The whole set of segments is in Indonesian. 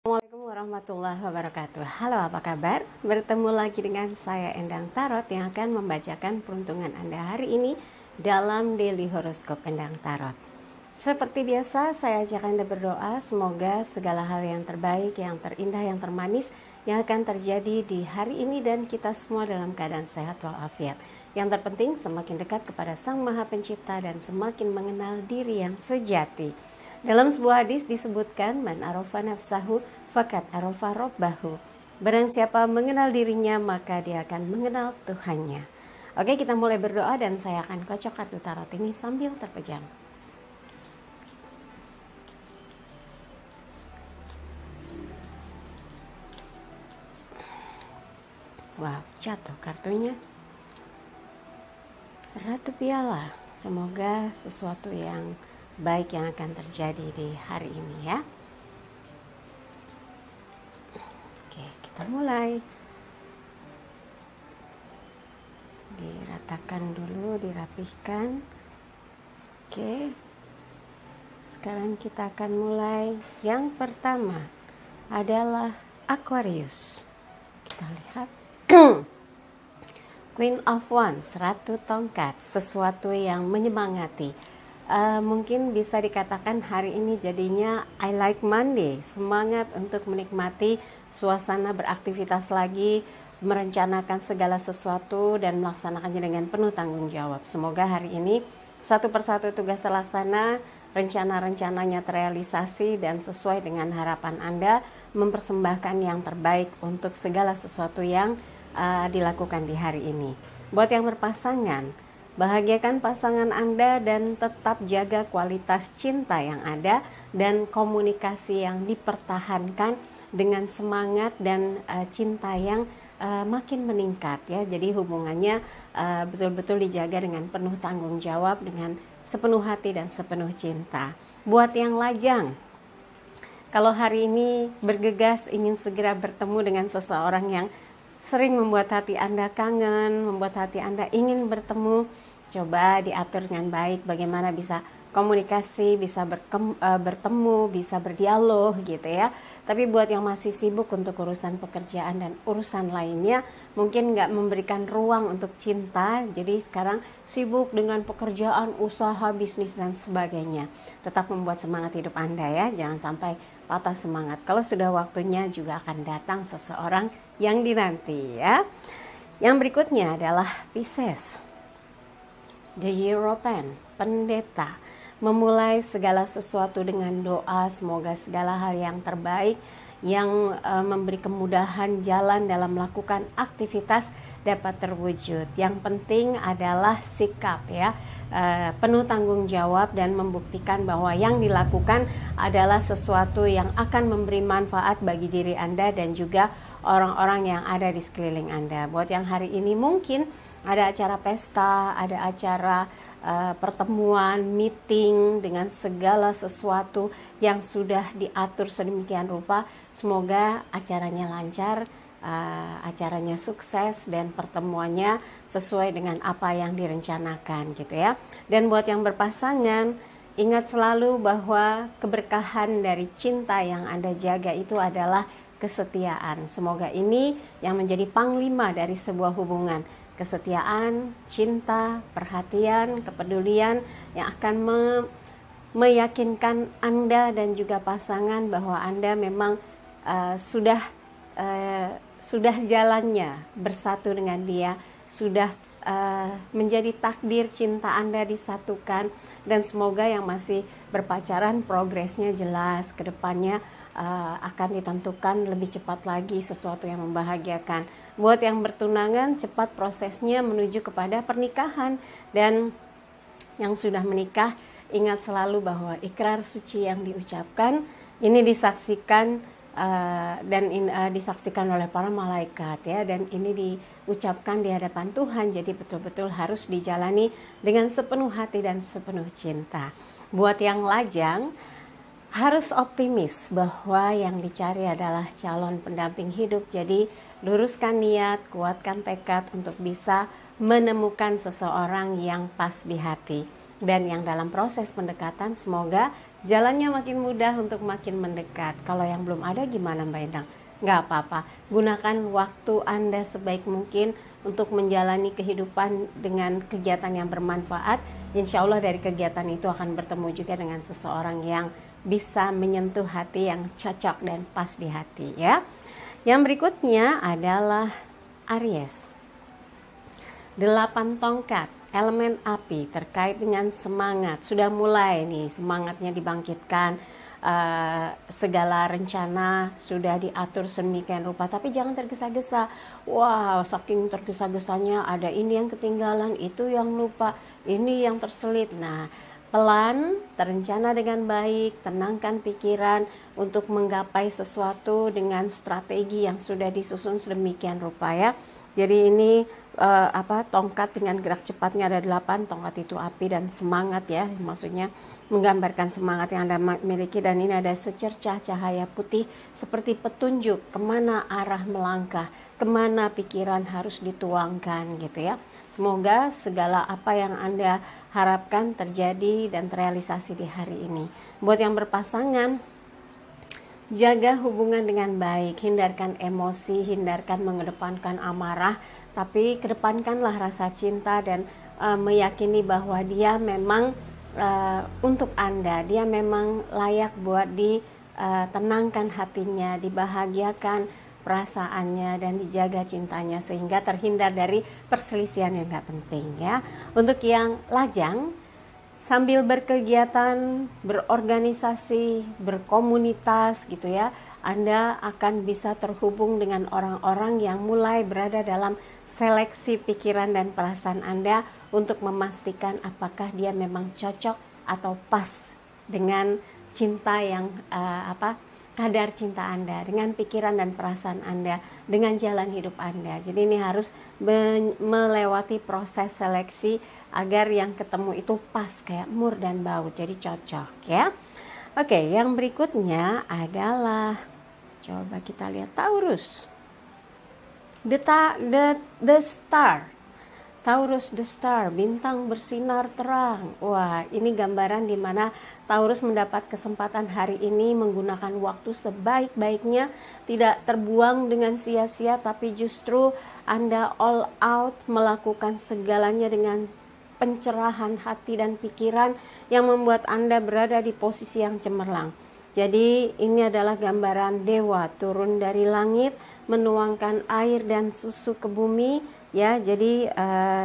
Assalamualaikum warahmatullahi wabarakatuh. Halo, apa kabar? Bertemu lagi dengan saya Endang Tarot yang akan membacakan peruntungan Anda hari ini dalam Daily Horoscope Endang Tarot. Seperti biasa, saya ajak Anda berdoa semoga segala hal yang terbaik, yang terindah, yang termanis yang akan terjadi di hari ini dan kita semua dalam keadaan sehat walafiat. Yang terpenting semakin dekat kepada Sang Maha Pencipta dan semakin mengenal diri yang sejati. Dalam sebuah hadis disebutkan, man arofa nafsahu fakat arofa robbahu. Barang siapa mengenal dirinya maka dia akan mengenal Tuhannya. Oke, kita mulai berdoa dan saya akan kocok kartu tarot ini sambil terpejam. Wow, jatuh kartunya. Ratu Piala. Semoga sesuatu yang baik yang akan terjadi di hari ini ya. Oke, kita mulai. Diratakan dulu, dirapihkan. Oke. Sekarang kita akan mulai. Yang pertama adalah Aquarius. Kita lihat. Queen of Wands, Ratu Tongkat, sesuatu yang menyemangati. Mungkin bisa dikatakan hari ini jadinya I like Monday, semangat untuk menikmati suasana beraktivitas lagi, merencanakan segala sesuatu dan melaksanakannya dengan penuh tanggung jawab. Semoga hari ini satu persatu tugas terlaksana, rencana-rencananya terrealisasi dan sesuai dengan harapan Anda, mempersembahkan yang terbaik untuk segala sesuatu yang dilakukan di hari ini. Buat yang berpasangan, bahagiakan pasangan Anda dan tetap jaga kualitas cinta yang ada dan komunikasi yang dipertahankan dengan semangat dan cinta yang makin meningkat ya. Jadi hubungannya betul-betul dijaga dengan penuh tanggung jawab, dengan sepenuh hati dan sepenuh cinta. Buat yang lajang, kalau hari ini bergegas ingin segera bertemu dengan seseorang yang sering membuat hati Anda kangen, membuat hati Anda ingin bertemu, coba diatur dengan baik bagaimana bisa komunikasi, bisa bertemu, bisa berdialog gitu ya. Tapi buat yang masih sibuk untuk urusan pekerjaan dan urusan lainnya, mungkin nggak memberikan ruang untuk cinta, jadi sekarang sibuk dengan pekerjaan, usaha, bisnis dan sebagainya. Tetap membuat semangat hidup Anda ya, jangan sampai patah semangat. Kalau sudah waktunya juga akan datang seseorang yang dinanti ya. Yang berikutnya adalah Pisces, The European, pendeta. Memulai segala sesuatu dengan doa, semoga segala hal yang terbaik yang memberi kemudahan jalan dalam melakukan aktivitas dapat terwujud. Yang penting adalah sikap ya, penuh tanggung jawab dan membuktikan bahwa yang dilakukan adalah sesuatu yang akan memberi manfaat bagi diri Anda dan juga orang-orang yang ada di sekeliling Anda. Buat yang hari ini mungkin ada acara pesta, ada acara pertemuan, meeting dengan segala sesuatu yang sudah diatur sedemikian rupa. Semoga acaranya lancar, acaranya sukses dan pertemuannya sesuai dengan apa yang direncanakan gitu ya. Dan buat yang berpasangan, ingat selalu bahwa keberkahan dari cinta yang Anda jaga itu adalah kesetiaan. Semoga ini yang menjadi panglima dari sebuah hubungan. Kesetiaan, cinta, perhatian, kepedulian yang akan meyakinkan Anda dan juga pasangan bahwa Anda memang sudah jalannya bersatu dengan dia, sudah menjadi takdir cinta Anda disatukan, dan semoga yang masih berpacaran progresnya jelas, kedepannya akan ditentukan lebih cepat lagi sesuatu yang membahagiakan. Buat yang bertunangan, cepat prosesnya menuju kepada pernikahan. Dan yang sudah menikah, ingat selalu bahwa ikrar suci yang diucapkan ini disaksikan disaksikan oleh para malaikat ya, dan ini diucapkan di hadapan Tuhan. Jadi betul-betul harus dijalani dengan sepenuh hati dan sepenuh cinta. Buat yang lajang, harus optimis bahwa yang dicari adalah calon pendamping hidup. Jadi luruskan niat, kuatkan tekad untuk bisa menemukan seseorang yang pas di hati. Dan yang dalam proses pendekatan, semoga jalannya makin mudah untuk makin mendekat. Kalau yang belum ada gimana Mbak Endang? Nggak apa-apa, gunakan waktu Anda sebaik mungkin untuk menjalani kehidupan dengan kegiatan yang bermanfaat. Insya Allah dari kegiatan itu akan bertemu juga dengan seseorang yang bisa menyentuh hati, yang cocok dan pas di hati ya. Yang berikutnya adalah Aries. 8 tongkat, elemen api, terkait dengan semangat. Sudah mulai nih semangatnya dibangkitkan, segala rencana sudah diatur sedemikian rupa, tapi jangan tergesa-gesa. Wow, saking tergesa-gesanya ada ini yang ketinggalan, itu yang lupa, ini yang terselip. Nah, pelan, terencana dengan baik, tenangkan pikiran untuk menggapai sesuatu dengan strategi yang sudah disusun sedemikian rupa ya. Jadi ini tongkat dengan gerak cepatnya ada 8, tongkat itu api dan semangat ya, maksudnya menggambarkan semangat yang Anda miliki, dan ini ada secercah cahaya putih seperti petunjuk kemana arah melangkah, kemana pikiran harus dituangkan gitu ya. Semoga segala apa yang Anda harapkan terjadi dan terrealisasi di hari ini. Buat yang berpasangan, jaga hubungan dengan baik, hindarkan emosi, hindarkan mengedepankan amarah, tapi kedepankanlah rasa cinta dan meyakini bahwa dia memang untuk Anda, dia memang layak buat ditenangkan hatinya, dibahagiakan perasaannya dan dijaga cintanya sehingga terhindar dari perselisihan yang gak penting ya. Untuk yang lajang, sambil berkegiatan, berorganisasi, berkomunitas gitu ya, Anda akan bisa terhubung dengan orang-orang yang mulai berada dalam seleksi pikiran dan perasaan Anda untuk memastikan apakah dia memang cocok atau pas dengan cinta yang kadar cinta Anda, dengan pikiran dan perasaan Anda, dengan jalan hidup Anda. Jadi ini harus melewati proses seleksi agar yang ketemu itu pas kayak mur dan baut, jadi cocok ya. Oke, yang berikutnya adalah, coba kita lihat Taurus. The Star. Taurus the Star, bintang bersinar terang. Wah, ini gambaran di mana Taurus mendapat kesempatan hari ini menggunakan waktu sebaik-baiknya, tidak terbuang dengan sia-sia, tapi justru Anda all out melakukan segalanya dengan pencerahan hati dan pikiran yang membuat Anda berada di posisi yang cemerlang. Jadi ini adalah gambaran dewa turun dari langit menuangkan air dan susu ke bumi ya. Jadi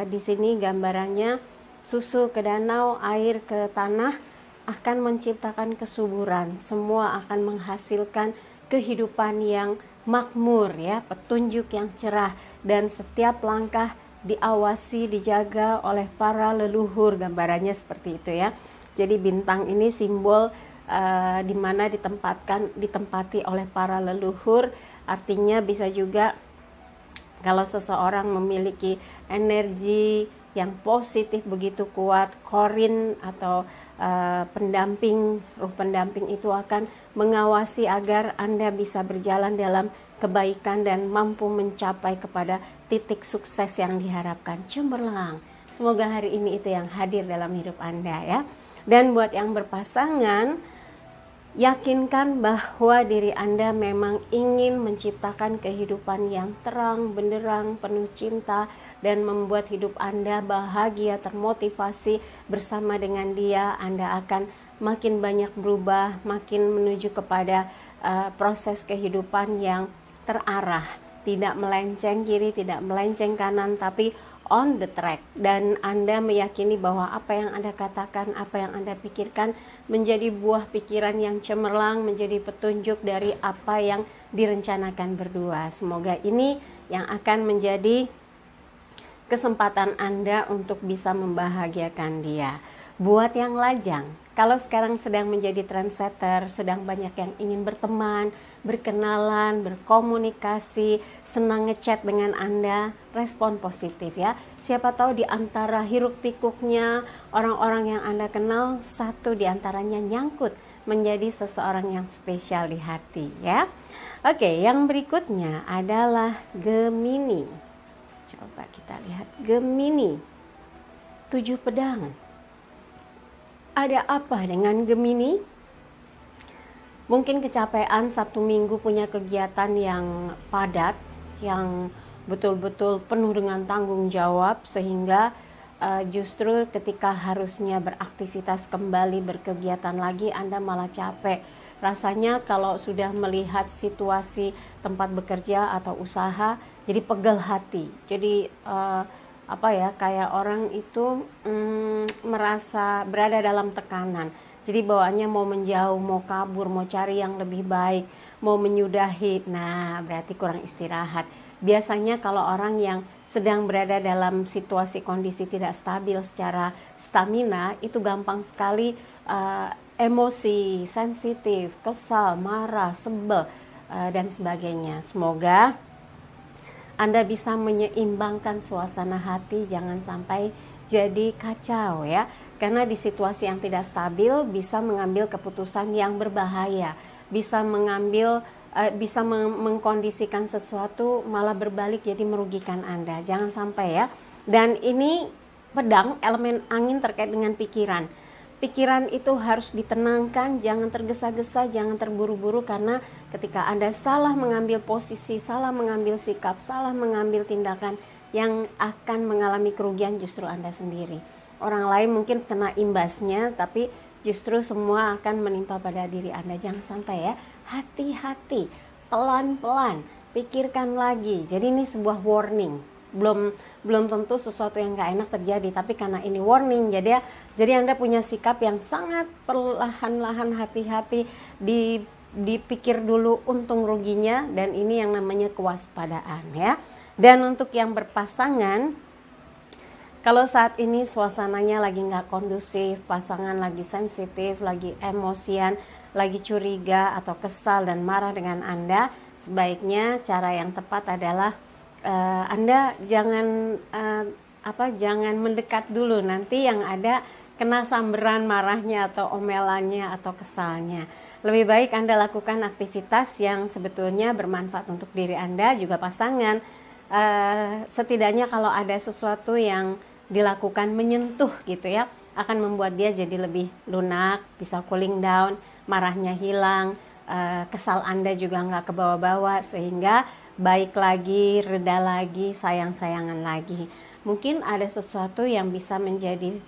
di sini gambarannya susu ke danau, air ke tanah akan menciptakan kesuburan. Semua akan menghasilkan kehidupan yang makmur ya, petunjuk yang cerah, dan setiap langkah diawasi, dijaga oleh para leluhur. Gambarannya seperti itu ya. Jadi bintang ini simbol di mana ditempati oleh para leluhur. Artinya bisa juga kalau seseorang memiliki energi yang positif begitu kuat, korin atau ruh pendamping itu akan mengawasi agar Anda bisa berjalan dalam kebaikan dan mampu mencapai kepada titik sukses yang diharapkan. Cemerlang. Semoga hari ini itu yang hadir dalam hidup Anda ya. Dan buat yang berpasangan, yakinkan bahwa diri Anda memang ingin menciptakan kehidupan yang terang, benderang, penuh cinta, dan membuat hidup Anda bahagia, termotivasi. Bersama dengan dia, Anda akan makin banyak berubah, makin menuju kepada proses kehidupan yang terarah, tidak melenceng kiri, tidak melenceng kanan, tapi on the track. Dan Anda meyakini bahwa apa yang Anda katakan, apa yang Anda pikirkan menjadi buah pikiran yang cemerlang, menjadi petunjuk dari apa yang direncanakan berdua. Semoga ini yang akan menjadi kesempatan Anda untuk bisa membahagiakan dia. Buat yang lajang, kalau sekarang sedang menjadi trendsetter, sedang banyak yang ingin berteman, berkenalan, berkomunikasi, senang ngechat dengan Anda, respon positif ya. Siapa tahu di antara hiruk pikuknya orang-orang yang Anda kenal, satu di antaranya nyangkut menjadi seseorang yang spesial di hati ya. Oke, yang berikutnya adalah Gemini. Coba kita lihat Gemini. 7 pedang. ada apa dengan Gemini? Mungkin kecapean Sabtu Minggu punya kegiatan yang padat, yang betul-betul penuh dengan tanggung jawab, sehingga justru ketika harusnya beraktivitas kembali, berkegiatan lagi, Anda malah capek. Rasanya kalau sudah melihat situasi tempat bekerja atau usaha, jadi pegel hati. Jadi kayak orang itu merasa berada dalam tekanan. Jadi bawaannya mau menjauh, mau kabur, mau cari yang lebih baik, mau menyudahi. Nah, berarti kurang istirahat. Biasanya kalau orang yang sedang berada dalam situasi kondisi tidak stabil secara stamina, itu gampang sekali emosi, sensitif, kesal, marah, sebel, dan sebagainya. Semoga Anda bisa menyeimbangkan suasana hati, jangan sampai jadi kacau ya. Karena di situasi yang tidak stabil bisa mengambil keputusan yang berbahaya, bisa mengkondisikan sesuatu malah berbalik jadi merugikan Anda. Jangan sampai ya. Dan ini pedang, elemen angin terkait dengan pikiran. Pikiran itu harus ditenangkan, jangan tergesa-gesa, jangan terburu-buru, karena ketika Anda salah mengambil posisi, salah mengambil sikap, salah mengambil tindakan, yang akan mengalami kerugian justru Anda sendiri. Orang lain mungkin kena imbasnya, tapi justru semua akan menimpa pada diri Anda. Jangan sampai ya. Hati-hati, pelan-pelan, pikirkan lagi. Jadi ini sebuah warning. Belum tentu sesuatu yang gak enak terjadi, tapi karena ini warning, jadi Anda punya sikap yang sangat perlahan-lahan, hati-hati, dipikir dulu untung ruginya, dan ini yang namanya kewaspadaan ya. Dan untuk yang berpasangan, kalau saat ini suasananya lagi nggak kondusif, pasangan lagi sensitif, lagi emosian, lagi curiga atau kesal dan marah dengan Anda, sebaiknya cara yang tepat adalah Anda jangan mendekat dulu, nanti yang ada kena samberan marahnya atau omelannya atau kesalnya. Lebih baik Anda lakukan aktivitas yang sebetulnya bermanfaat untuk diri Anda juga pasangan. Setidaknya kalau ada sesuatu yang dilakukan menyentuh gitu ya, akan membuat dia jadi lebih lunak, bisa cooling down, marahnya hilang, kesal Anda juga nggak kebawa-bawa, sehingga baik lagi, reda lagi, sayang-sayangan lagi. Mungkin ada sesuatu yang bisa menjadi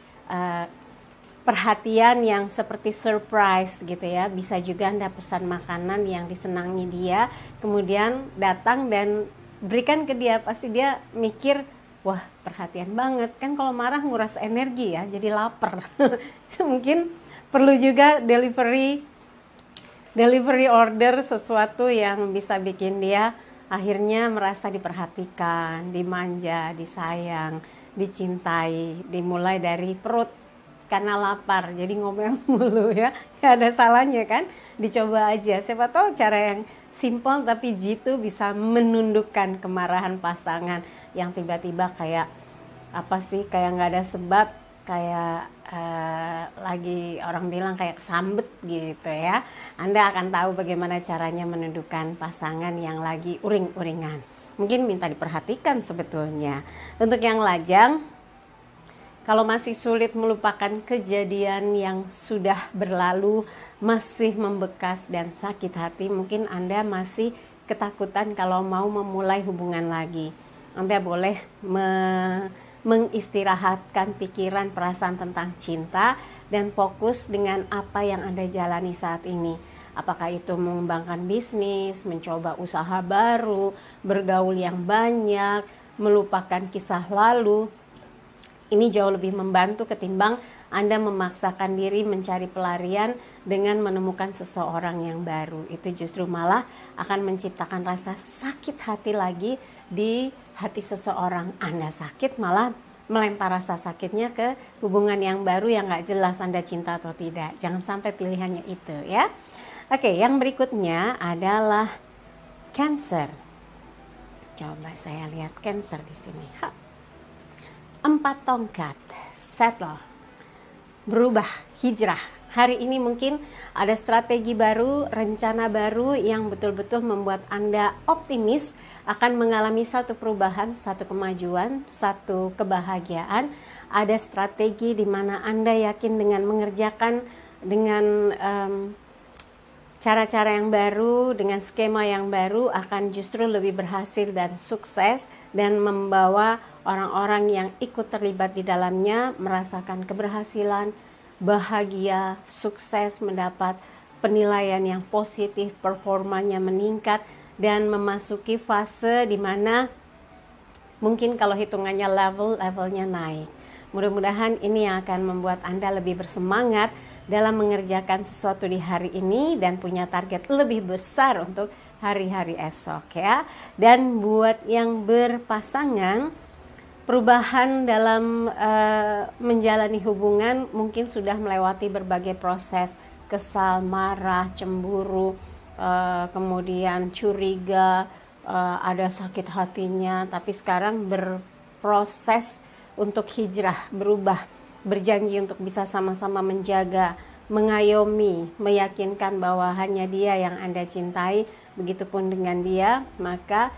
perhatian yang seperti surprise gitu ya. Bisa juga Anda pesan makanan yang disenangi dia, kemudian datang dan berikan ke dia. Pasti dia mikir, wah perhatian banget, kan kalau marah nguras energi ya, jadi lapar. Mungkin perlu juga delivery order, sesuatu yang bisa bikin dia akhirnya merasa diperhatikan, dimanja, disayang, dicintai. Dimulai dari perut, karena lapar jadi ngomel mulu ya, gak ada salahnya kan, dicoba aja. Siapa tahu cara yang simpel tapi jitu bisa menundukkan kemarahan pasangan yang tiba-tiba kayak nggak ada sebab, kayak lagi orang bilang kayak kesambet gitu ya. Anda akan tahu bagaimana caranya menundukkan pasangan yang lagi uring-uringan. Mungkin minta diperhatikan sebetulnya. Untuk yang lajang, kalau masih sulit melupakan kejadian yang sudah berlalu, masih membekas dan sakit hati, mungkin Anda masih ketakutan kalau mau memulai hubungan lagi. Anda boleh mengistirahatkan pikiran, perasaan tentang cinta, dan fokus dengan apa yang Anda jalani saat ini. Apakah itu mengembangkan bisnis, mencoba usaha baru, bergaul yang banyak, melupakan kisah lalu. Ini jauh lebih membantu ketimbang Anda memaksakan diri mencari pelarian dengan menemukan seseorang yang baru. Itu justru malah akan menciptakan rasa sakit hati lagi di hati seseorang. Anda sakit malah melempar rasa sakitnya ke hubungan yang baru yang gak jelas Anda cinta atau tidak. Jangan sampai pilihannya itu ya. Oke, yang berikutnya adalah Cancer. Coba saya lihat Cancer di sini. 4 tongkat, settle, berubah, hijrah. Hari ini mungkin ada strategi baru, rencana baru yang betul-betul membuat Anda optimis akan mengalami satu perubahan, satu kemajuan, satu kebahagiaan. ada strategi di mana Anda yakin dengan mengerjakan dengan cara-cara yang baru, dengan skema yang baru akan justru lebih berhasil dan sukses, dan membawa orang-orang yang ikut terlibat di dalamnya merasakan keberhasilan, bahagia, sukses, mendapat penilaian yang positif, performanya meningkat, dan memasuki fase di mana mungkin kalau hitungannya levelnya naik. Mudah-mudahan ini yang akan membuat Anda lebih bersemangat dalam mengerjakan sesuatu di hari ini dan punya target lebih besar untuk hari-hari esok ya. Dan buat yang berpasangan, perubahan dalam menjalani hubungan mungkin sudah melewati berbagai proses, kesal, marah, cemburu, kemudian curiga, ada sakit hatinya, tapi sekarang berproses untuk hijrah, berubah, berjanji untuk bisa sama-sama menjaga, mengayomi, meyakinkan bahwa hanya dia yang Anda cintai, begitupun dengan dia. Maka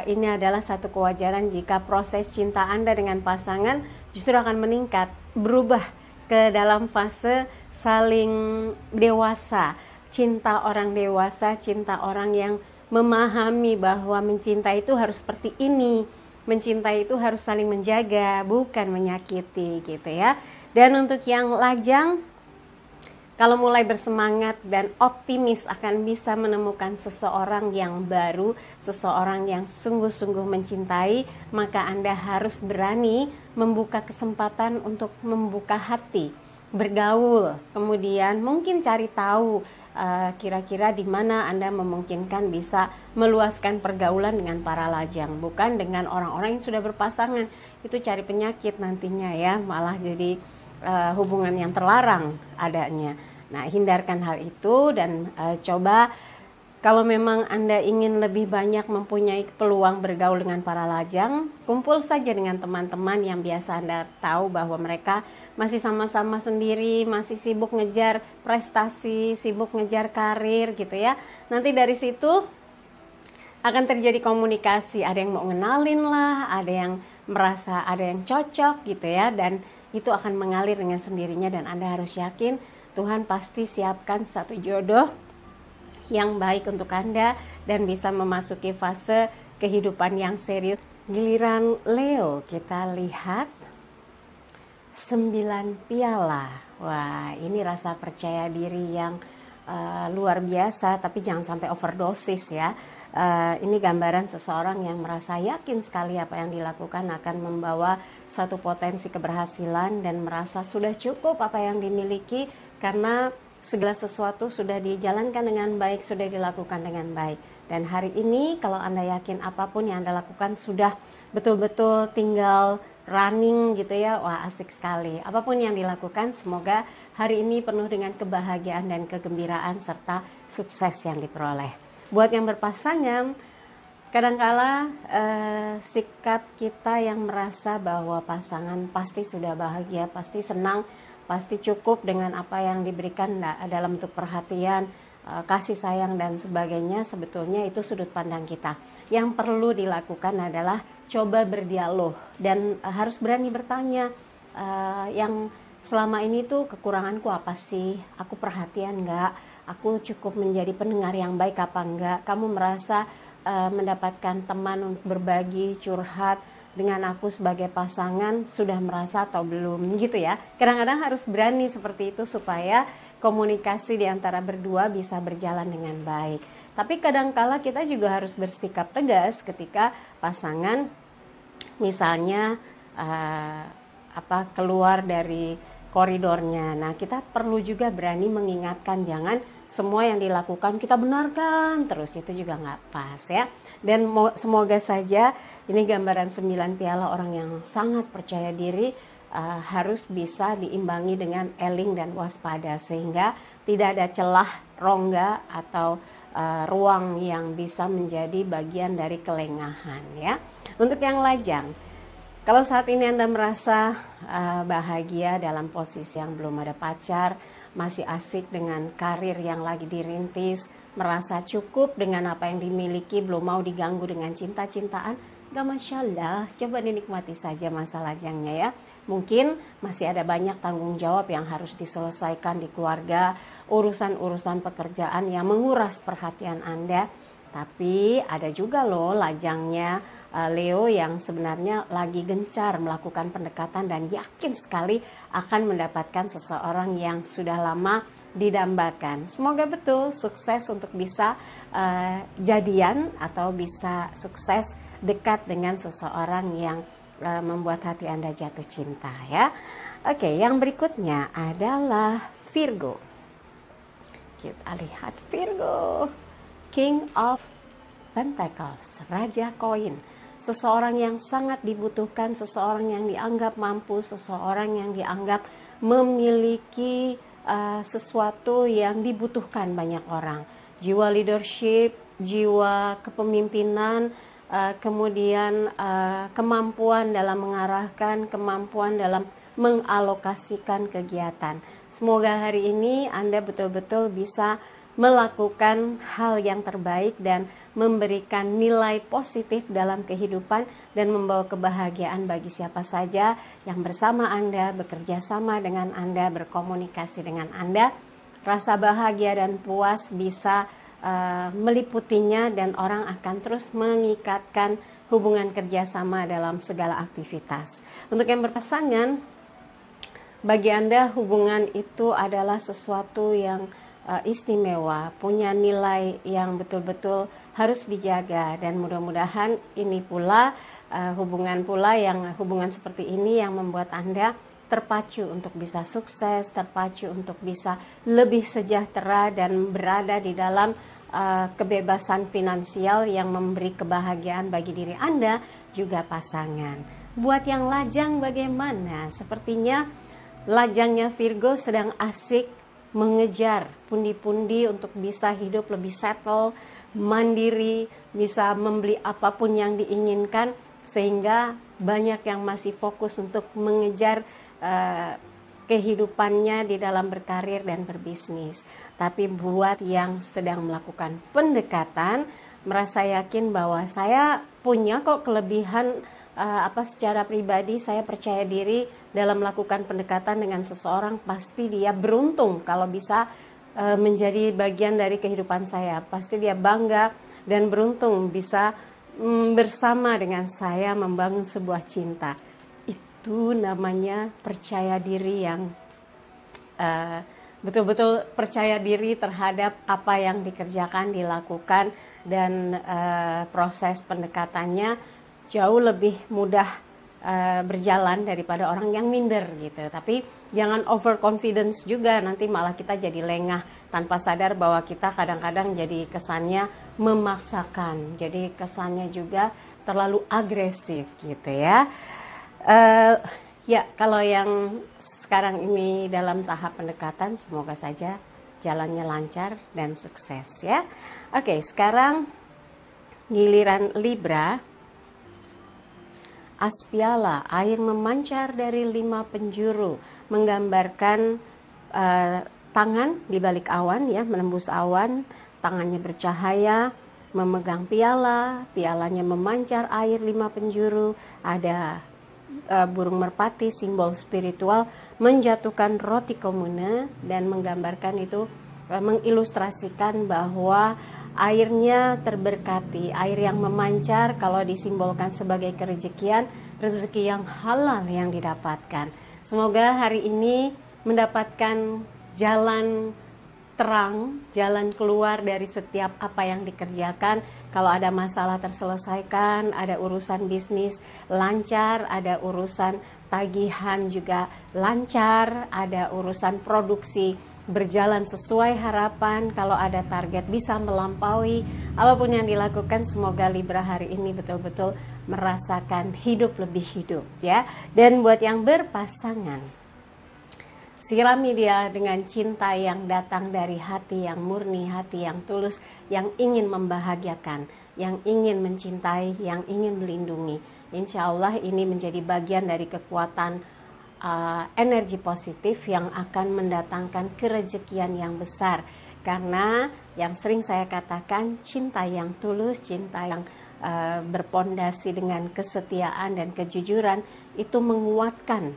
ini adalah satu kewajaran jika proses cinta Anda dengan pasangan justru akan meningkat, berubah ke dalam fase saling dewasa, cinta orang dewasa, cinta orang yang memahami bahwa mencintai itu harus seperti ini. Mencintai itu harus saling menjaga, bukan menyakiti gitu ya. Dan untuk yang lajang, kalau mulai bersemangat dan optimis akan bisa menemukan seseorang yang baru, seseorang yang sungguh-sungguh mencintai, maka Anda harus berani membuka kesempatan untuk membuka hati, bergaul, kemudian mungkin cari tahu kira-kira di mana Anda memungkinkan bisa meluaskan pergaulan dengan para lajang, bukan dengan orang-orang yang sudah berpasangan. Itu cari penyakit nantinya ya, malah jadi hubungan yang terlarang adanya. Nah, hindarkan hal itu dan coba kalau memang Anda ingin lebih banyak mempunyai peluang bergaul dengan para lajang, kumpul saja dengan teman-teman yang biasa Anda tahu bahwa mereka masih sama-sama sendiri, masih sibuk ngejar prestasi, sibuk ngejar karir gitu ya. Nanti dari situ akan terjadi komunikasi, ada yang mau ngenalin lah, ada yang merasa ada yang cocok gitu ya, dan itu akan mengalir dengan sendirinya. Dan Anda harus yakin Tuhan pasti siapkan satu jodoh yang baik untuk Anda dan bisa memasuki fase kehidupan yang serius. Giliran Leo, kita lihat 9 piala. Wah, ini rasa percaya diri yang luar biasa, tapi jangan sampai overdosis ya. Ini gambaran seseorang yang merasa yakin sekali apa yang dilakukan akan membawa satu potensi keberhasilan dan merasa sudah cukup apa yang dimiliki karena segala sesuatu sudah dijalankan dengan baik, sudah dilakukan dengan baik. Dan hari ini kalau Anda yakin apapun yang Anda lakukan sudah betul-betul tinggal running gitu ya, wah asik sekali. Apapun yang dilakukan, semoga hari ini penuh dengan kebahagiaan dan kegembiraan serta sukses yang diperoleh. Buat yang berpasangan, kadangkala sikap kita yang merasa bahwa pasangan pasti sudah bahagia, pasti senang, pasti cukup dengan apa yang diberikan dalam bentuk perhatian, kasih sayang dan sebagainya, sebetulnya itu sudut pandang kita. Yang perlu dilakukan adalah coba berdialog dan harus berani bertanya, yang selama ini tuh kekuranganku apa sih? Aku perhatian nggak? Aku cukup menjadi pendengar yang baik apa enggak? Kamu merasa mendapatkan teman untuk berbagi, curhat dengan aku sebagai pasangan, sudah merasa atau belum gitu ya. Kadang-kadang harus berani seperti itu supaya komunikasi di antara berdua bisa berjalan dengan baik. Tapi kadang-kala kita juga harus bersikap tegas ketika pasangan misalnya keluar dari koridornya. Nah, kita perlu juga berani mengingatkan, jangan semua yang dilakukan kita benarkan terus, itu juga nggak pas ya. Dan semoga saja ini gambaran 9 piala orang yang sangat percaya diri, harus bisa diimbangi dengan eling dan waspada sehingga tidak ada celah, rongga atau ruang yang bisa menjadi bagian dari kelengahan ya. Untuk yang lajang, kalau saat ini Anda merasa bahagia dalam posisi yang belum ada pacar, masih asik dengan karir yang lagi dirintis, merasa cukup dengan apa yang dimiliki, belum mau diganggu dengan cinta-cintaan, gak masalah, coba dinikmati saja masa lajangnya ya. Mungkin masih ada banyak tanggung jawab yang harus diselesaikan di keluarga, urusan-urusan pekerjaan yang menguras perhatian Anda. Tapi ada juga loh lajangnya Leo yang sebenarnya lagi gencar melakukan pendekatan dan yakin sekali akan mendapatkan seseorang yang sudah lama didambakan. Semoga betul sukses untuk bisa jadian atau bisa sukses dekat dengan seseorang yang membuat hati Anda jatuh cinta ya. Oke, yang berikutnya adalah Virgo. Kita lihat Virgo, King of Pentacles, Raja Koin. Seseorang yang sangat dibutuhkan, seseorang yang dianggap mampu, seseorang yang dianggap memiliki sesuatu yang dibutuhkan banyak orang. Jiwa leadership, jiwa kepemimpinan, kemudian kemampuan dalam mengarahkan, kemampuan dalam mengalokasikan kegiatan. Semoga hari ini Anda betul-betul bisa melakukan hal yang terbaik dan memberikan nilai positif dalam kehidupan dan membawa kebahagiaan bagi siapa saja yang bersama Anda, bekerja sama dengan Anda, berkomunikasi dengan Anda. Rasa bahagia dan puas bisa meliputinya dan orang akan terus mengikatkan hubungan kerjasama dalam segala aktivitas. Untuk yang berpasangan, bagi Anda hubungan itu adalah sesuatu yang istimewa, punya nilai yang betul-betul harus dijaga, dan mudah-mudahan ini pula hubungan seperti ini yang membuat Anda terpacu untuk bisa sukses, terpacu untuk bisa lebih sejahtera dan berada di dalam kebebasan finansial yang memberi kebahagiaan bagi diri Anda juga pasangan. Buat yang lajang bagaimana? Sepertinya lajangnya Virgo sedang asik mengejar pundi-pundi untuk bisa hidup lebih settle, mandiri, bisa membeli apapun yang diinginkan, sehingga banyak yang masih fokus untuk mengejar kehidupannya di dalam berkarir dan berbisnis. Tapi buat yang sedang melakukan pendekatan, merasa yakin bahwa saya punya kok kelebihan secara pribadi, saya percaya diri dalam melakukan pendekatan dengan seseorang, pasti dia beruntung kalau bisa menjadi bagian dari kehidupan saya. Pasti dia bangga dan beruntung bisa bersama dengan saya membangun sebuah cinta. Itu namanya percaya diri yang betul-betul percaya diri terhadap apa yang dikerjakan, dilakukan, dan proses pendekatannya jauh lebih mudah berjalan daripada orang yang minder gitu. Tapi jangan overconfidence juga, nanti malah kita jadi lengah tanpa sadar bahwa kita kadang-kadang jadi kesannya memaksakan, jadi kesannya juga terlalu agresif gitu ya. Ya, kalau yang sekarang ini dalam tahap pendekatan, semoga saja jalannya lancar dan sukses ya. Oke, sekarang giliran Libra. Aspiala, air memancar dari 5 penjuru, menggambarkan tangan di balik awan ya, menembus awan, tangannya bercahaya, memegang piala, pialanya memancar air 5 penjuru, ada burung merpati, simbol spiritual, menjatuhkan roti komune, dan menggambarkan itu, mengilustrasikan bahwa airnya terberkati, air yang memancar kalau disimbolkan sebagai kerejekian, rezeki yang halal yang didapatkan. Semoga hari ini mendapatkan jalan terang, jalan keluar dari setiap apa yang dikerjakan. Kalau ada masalah terselesaikan, ada urusan bisnis lancar, ada urusan tagihan juga lancar, ada urusan produksi berjalan sesuai harapan, kalau ada target bisa melampaui. Apapun yang dilakukan, semoga Libra hari ini betul-betul merasakan hidup lebih hidup ya. Dan buat yang berpasangan, sirami dia dengan cinta yang datang dari hati yang murni, hati yang tulus, yang ingin membahagiakan, yang ingin mencintai, yang ingin melindungi. Insya Allah ini menjadi bagian dari kekuatan energi positif yang akan mendatangkan kerejekian yang besar. Karena yang sering saya katakan, cinta yang tulus, cinta yang berpondasi dengan kesetiaan dan kejujuran, itu menguatkan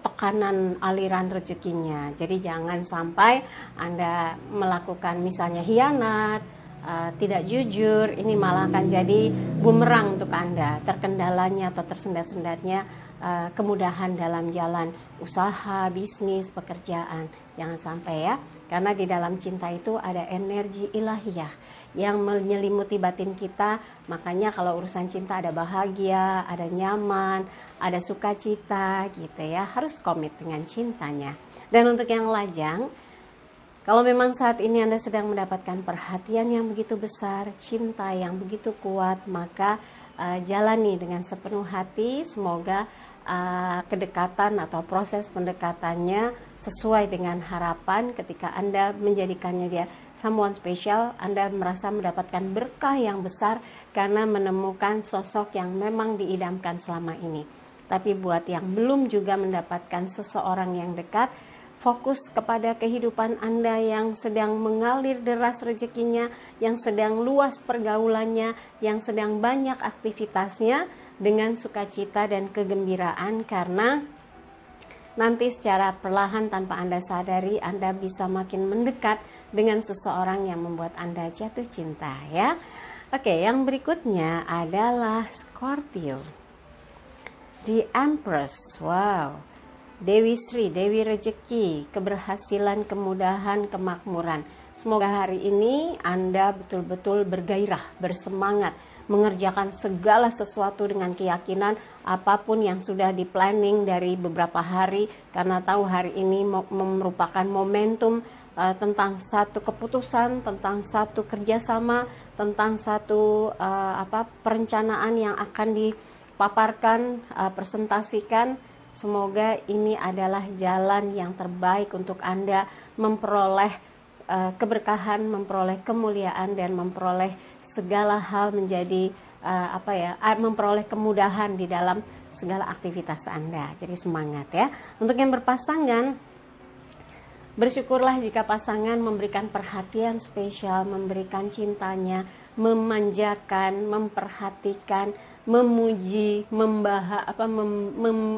tekanan aliran rezekinya. Jadi jangan sampai Anda melakukan misalnya hianat, tidak jujur, ini malah akan jadi bumerang untuk Anda. Terkendalanya atau tersendat-sendatnya kemudahan dalam jalan usaha, bisnis, pekerjaan. Jangan sampai ya, karena di dalam cinta itu ada energi ilahiyah yang menyelimuti batin kita. Makanya kalau urusan cinta ada bahagia, ada nyaman, ada sukacita gitu ya. Harus komit dengan cintanya. Dan untuk yang lajang, kalau memang saat ini Anda sedang mendapatkan perhatian yang begitu besar, cinta yang begitu kuat, maka jalani dengan sepenuh hati. Semoga kedekatan atau proses pendekatannya sesuai dengan harapan. Ketika Anda menjadikannya dia someone special, Anda merasa mendapatkan berkah yang besar karena menemukan sosok yang memang diidamkan selama ini. Tapi buat yang belum juga mendapatkan seseorang yang dekat, fokus kepada kehidupan Anda yang sedang mengalir deras rezekinya, yang sedang luas pergaulannya, yang sedang banyak aktivitasnya, dengan sukacita dan kegembiraan, karena nanti secara perlahan tanpa Anda sadari, Anda bisa makin mendekat dengan seseorang yang membuat Anda jatuh cinta ya. Oke, yang berikutnya adalah Scorpio. The Empress. Wow. Dewi Sri, Dewi Rezeki, keberhasilan, kemudahan, kemakmuran. Semoga hari ini Anda betul-betul bergairah, bersemangat, mengerjakan segala sesuatu dengan keyakinan apapun yang sudah di-planning dari beberapa hari, karena tahu hari ini merupakan momentum tentang satu keputusan, tentang satu kerjasama, tentang satu perencanaan yang akan dipaparkan, presentasikan. Semoga ini adalah jalan yang terbaik untuk Anda memperoleh keberkahan, memperoleh kemuliaan, dan memperoleh segala hal menjadi memperoleh kemudahan di dalam segala aktivitas Anda. Jadi semangat ya. Untuk yang berpasangan, bersyukurlah jika pasangan memberikan perhatian spesial, memberikan cintanya, memanjakan, memperhatikan, memuji,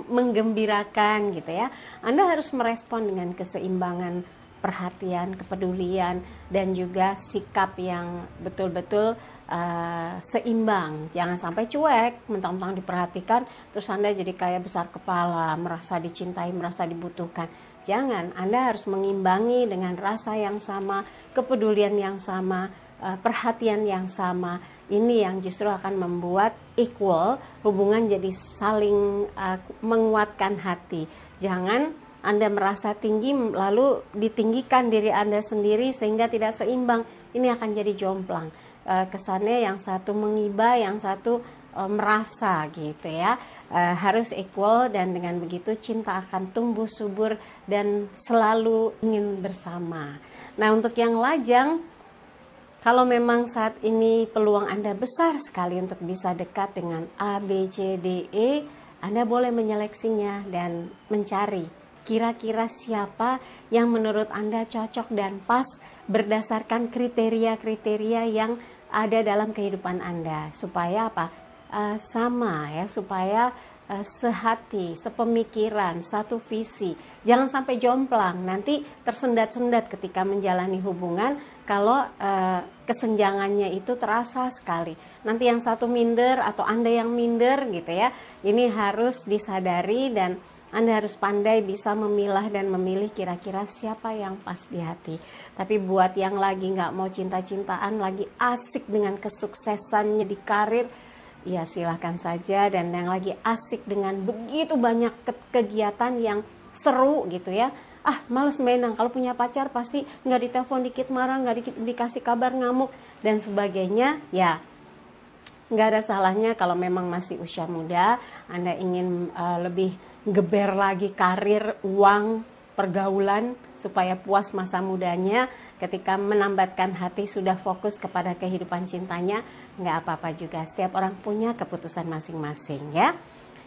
menggembirakan gitu ya. Anda harus merespon dengan keseimbangan perhatian, kepedulian, dan juga sikap yang betul-betul seimbang. Jangan sampai cuek, mentang-mentang diperhatikan terus Anda jadi kayak besar kepala, merasa dicintai, merasa dibutuhkan. Jangan, Anda harus mengimbangi dengan rasa yang sama, kepedulian yang sama, perhatian yang sama. Ini yang justru akan membuat equal, hubungan jadi saling menguatkan hati. Jangan Anda merasa tinggi lalu ditinggikan diri Anda sendiri sehingga tidak seimbang. Ini akan jadi jomplang. Kesannya yang satu mengiba, yang satu merasa gitu ya. Harus equal, dan dengan begitu cinta akan tumbuh subur dan selalu ingin bersama. Nah, untuk yang lajang, kalau memang saat ini peluang Anda besar sekali untuk bisa dekat dengan A, B, C, D, E, Anda boleh menyeleksinya dan mencari kira-kira siapa yang menurut Anda cocok dan pas berdasarkan kriteria-kriteria yang ada dalam kehidupan Anda. Supaya apa? Sama ya, supaya sehati, sepemikiran, satu visi. Jangan sampai jomplang, nanti tersendat-sendat ketika menjalani hubungan kalau kesenjangannya itu terasa sekali. Nanti yang satu minder atau Anda yang minder gitu ya. Ini harus disadari dan Anda harus pandai bisa memilah dan memilih kira-kira siapa yang pas di hati. Tapi buat yang lagi nggak mau cinta-cintaan, lagi asik dengan kesuksesannya di karir, ya silahkan saja. Dan yang lagi asik dengan begitu banyak kegiatan yang seru gitu ya, males menang, kalau punya pacar pasti nggak ditelepon dikit marah, nggak dikasih kabar ngamuk dan sebagainya. Ya nggak ada salahnya kalau memang masih usia muda, Anda ingin lebih geber lagi karir, uang, pergaulan supaya puas masa mudanya. Ketika menambatkan hati sudah fokus kepada kehidupan cintanya, nggak apa-apa juga. Setiap orang punya keputusan masing-masing ya.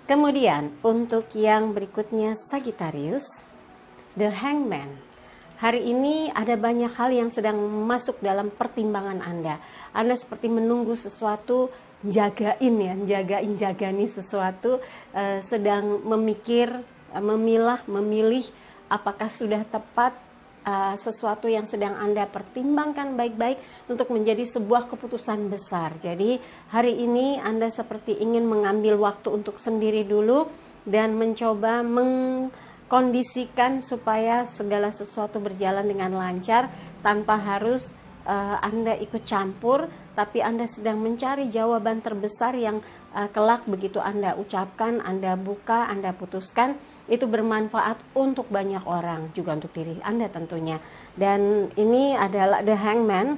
Kemudian untuk yang berikutnya Sagittarius, The Hangman. Hari ini ada banyak hal yang sedang masuk dalam pertimbangan Anda. Anda seperti menunggu sesuatu, jagain ya, jagani sesuatu, sedang memilah, memilih apakah sudah tepat sesuatu yang sedang Anda pertimbangkan baik-baik untuk menjadi sebuah keputusan besar. Jadi hari ini Anda seperti ingin mengambil waktu untuk sendiri dulu dan mencoba mengkondisikan supaya segala sesuatu berjalan dengan lancar tanpa harus Anda ikut campur, tapi Anda sedang mencari jawaban terbesar yang kelak begitu Anda ucapkan, Anda buka, Anda putuskan, itu bermanfaat untuk banyak orang, juga untuk diri Anda tentunya. Dan ini adalah The Hangman,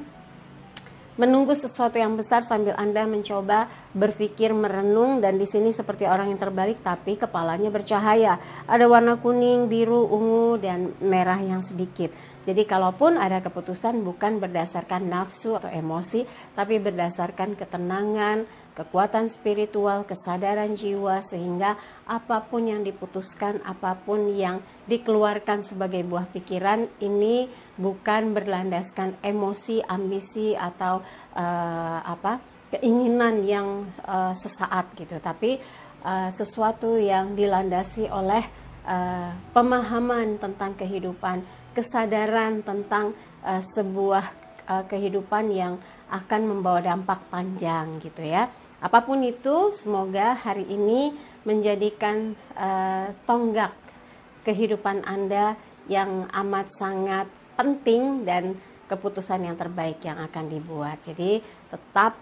menunggu sesuatu yang besar sambil Anda mencoba berpikir, merenung, dan di sini seperti orang yang terbalik tapi kepalanya bercahaya. Ada warna kuning, biru, ungu, dan merah yang sedikit. Jadi kalaupun ada keputusan bukan berdasarkan nafsu atau emosi, tapi berdasarkan ketenangan, kekuatan spiritual, kesadaran jiwa, sehingga apapun yang diputuskan, apapun yang dikeluarkan sebagai buah pikiran, ini bukan berlandaskan emosi, ambisi, atau keinginan yang sesaat gitu, tapi sesuatu yang dilandasi oleh pemahaman tentang kehidupan, kesadaran tentang sebuah kehidupan yang akan membawa dampak panjang gitu ya. Apapun itu, semoga hari ini menjadikan tonggak kehidupan Anda yang amat sangat penting dan keputusan yang terbaik yang akan dibuat. Jadi tetap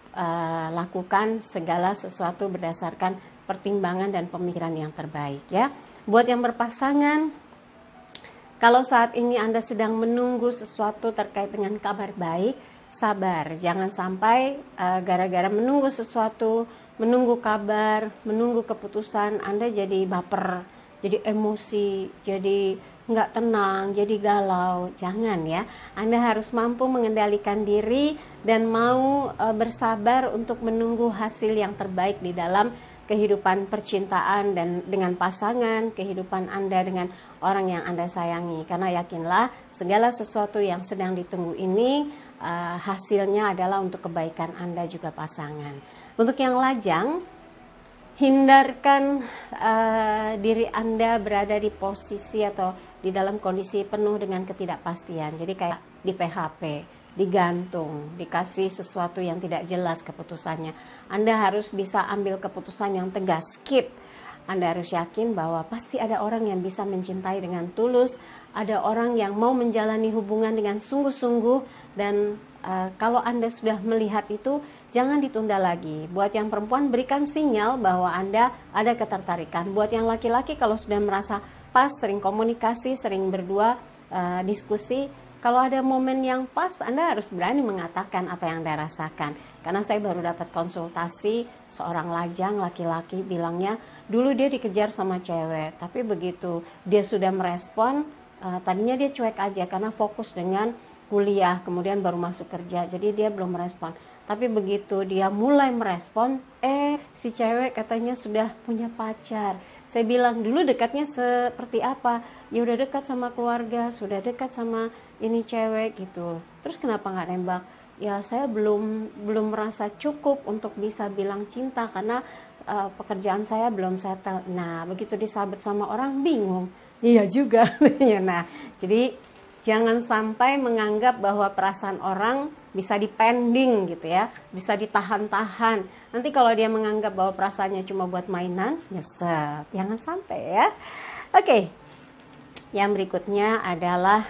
lakukan segala sesuatu berdasarkan pertimbangan dan pemikiran yang terbaik ya. Buat yang berpasangan, kalau saat ini Anda sedang menunggu sesuatu terkait dengan kabar baik, sabar. Jangan sampai gara-gara menunggu sesuatu, menunggu kabar, menunggu keputusan, Anda jadi baper, jadi emosi, jadi nggak tenang, jadi galau. Jangan ya. Anda harus mampu mengendalikan diri dan mau bersabar untuk menunggu hasil yang terbaik di dalam kehidupan percintaan dan dengan pasangan, kehidupan Anda dengan orang yang Anda sayangi. Karena yakinlah segala sesuatu yang sedang ditunggu ini hasilnya adalah untuk kebaikan Anda juga pasangan. Untuk yang lajang, hindarkan diri Anda berada di posisi atau di dalam kondisi penuh dengan ketidakpastian. Jadi kayak di PHP, digantung, dikasih sesuatu yang tidak jelas keputusannya. Anda harus bisa ambil keputusan yang tegas, skip. Anda harus yakin bahwa pasti ada orang yang bisa mencintai dengan tulus, ada orang yang mau menjalani hubungan dengan sungguh-sungguh, dan kalau Anda sudah melihat itu, jangan ditunda lagi. Buat yang perempuan, berikan sinyal bahwa Anda ada ketertarikan. Buat yang laki-laki, kalau sudah merasa pas, sering komunikasi, sering berdua, diskusi, kalau ada momen yang pas, Anda harus berani mengatakan apa yang Anda rasakan. Karena saya baru dapat konsultasi seorang lajang laki-laki bilangnya, dulu dia dikejar sama cewek, tapi begitu dia sudah merespon, tadinya dia cuek aja karena fokus dengan kuliah, kemudian baru masuk kerja, jadi dia belum merespon. Tapi begitu dia mulai merespon, si cewek katanya sudah punya pacar. Saya bilang, dulu dekatnya seperti apa? Ya udah dekat sama keluarga, sudah dekat sama ini cewek gitu. Terus kenapa nggak nembak? Ya saya belum merasa cukup untuk bisa bilang cinta karena pekerjaan saya belum settle. Nah begitu disabet sama orang bingung. Iya juga. Nah jadi jangan sampai menganggap bahwa perasaan orang bisa dipending gitu ya, bisa ditahan-tahan. Nanti kalau dia menganggap bahwa perasaannya cuma buat mainan, nyesek. Jangan sampai ya. Oke. Yang berikutnya adalah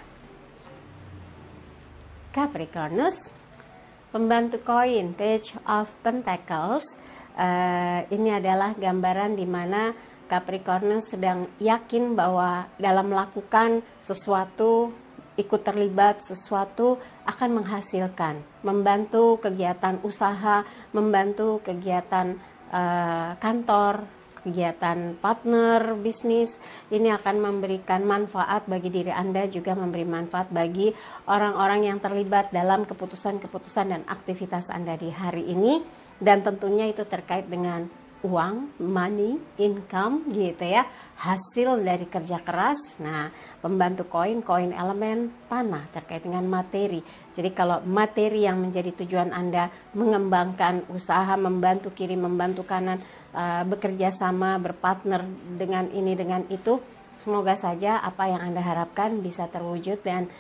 Capricornus, pembantu koin, Page of Pentacles. Ini adalah gambaran di mana Capricornus sedang yakin bahwa dalam melakukan sesuatu, ikut terlibat sesuatu akan menghasilkan, membantu kegiatan usaha, membantu kegiatan kantor, kegiatan partner bisnis. Ini akan memberikan manfaat bagi diri Anda, juga memberi manfaat bagi orang-orang yang terlibat dalam keputusan-keputusan dan aktivitas Anda di hari ini. Dan tentunya itu terkait dengan uang, money, income gitu ya, hasil dari kerja keras. Nah, pembantu koin elemen tanah terkait dengan materi. Jadi kalau materi yang menjadi tujuan Anda mengembangkan usaha, membantu kiri, membantu kanan, bekerja sama, berpartner dengan ini dengan itu, semoga saja apa yang Anda harapkan bisa terwujud dan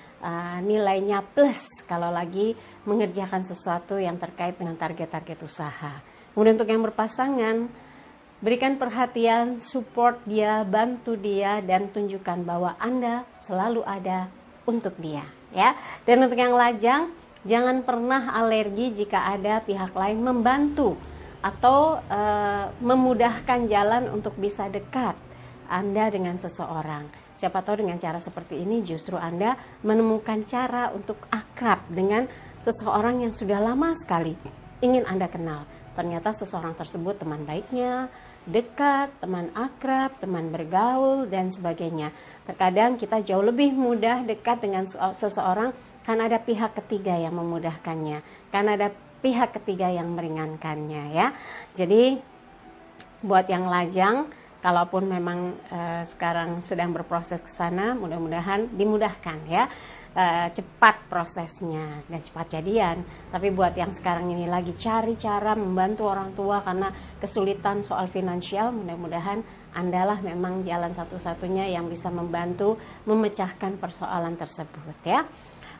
nilainya plus kalau lagi mengerjakan sesuatu yang terkait dengan target-target usaha. Kemudian untuk yang berpasangan, berikan perhatian, support dia, bantu dia, dan tunjukkan bahwa Anda selalu ada untuk dia, ya. Dan untuk yang lajang, jangan pernah alergi jika ada pihak lain membantu atau memudahkan jalan untuk bisa dekat Anda dengan seseorang. Siapa tahu dengan cara seperti ini justru Anda menemukan cara untuk akrab dengan seseorang yang sudah lama sekali ingin Anda kenal. Ternyata seseorang tersebut teman baiknya, dekat, teman akrab, teman bergaul, dan sebagainya. Terkadang kita jauh lebih mudah dekat dengan seseorang karena ada pihak ketiga yang memudahkannya, karena ada pihak ketiga yang meringankannya, ya. Jadi buat yang lajang, kalaupun memang sekarang sedang berproses ke sana, mudah-mudahan dimudahkan, ya. Cepat prosesnya dan cepat jadian. Tapi buat yang sekarang ini lagi cari cara membantu orang tua karena kesulitan soal finansial, mudah-mudahan Andalah memang jalan satu-satunya yang bisa membantu memecahkan persoalan tersebut, ya.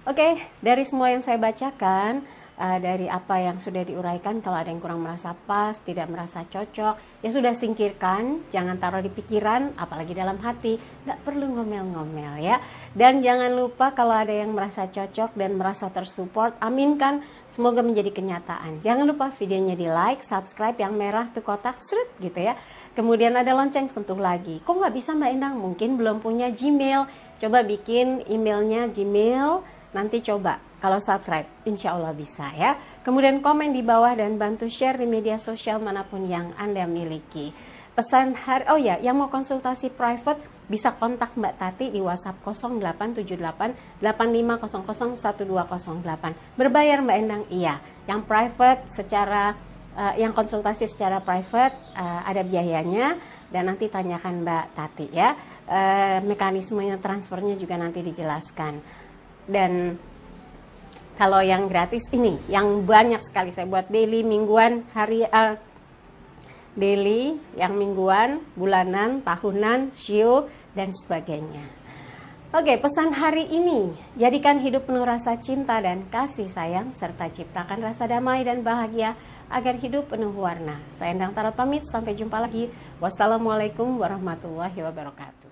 Oke, dari semua yang saya bacakan, dari apa yang sudah diuraikan, kalau ada yang kurang merasa pas, tidak merasa cocok, ya sudah singkirkan, jangan taruh di pikiran, apalagi dalam hati, nggak perlu ngomel-ngomel, ya. Dan jangan lupa kalau ada yang merasa cocok dan merasa tersupport, aminkan, semoga menjadi kenyataan. Jangan lupa videonya di like, subscribe, yang merah tuh kotak, seret gitu ya. Kemudian ada lonceng, sentuh lagi. Kok nggak bisa Mbak Endang? Mungkin belum punya Gmail, coba bikin emailnya Gmail, nanti coba. Kalau subscribe, insya Allah bisa, ya. Kemudian komen di bawah dan bantu share di media sosial manapun yang Anda miliki. Pesan hari, oh ya, yang mau konsultasi private bisa kontak Mbak Tati di WhatsApp 0878 8500 1208. Berbayar Mbak Endang? Iya. Yang private secara yang konsultasi secara private ada biayanya, dan nanti tanyakan Mbak Tati, ya. Mekanismenya transfernya juga nanti dijelaskan. Dan kalau yang gratis ini, yang banyak sekali saya buat daily, mingguan, daily, yang mingguan, bulanan, tahunan, shio, dan sebagainya. Oke, pesan hari ini, jadikan hidup penuh rasa cinta dan kasih sayang, serta ciptakan rasa damai dan bahagia agar hidup penuh warna. Saya Endang Tarot pamit, sampai jumpa lagi. Wassalamualaikum warahmatullahi wabarakatuh.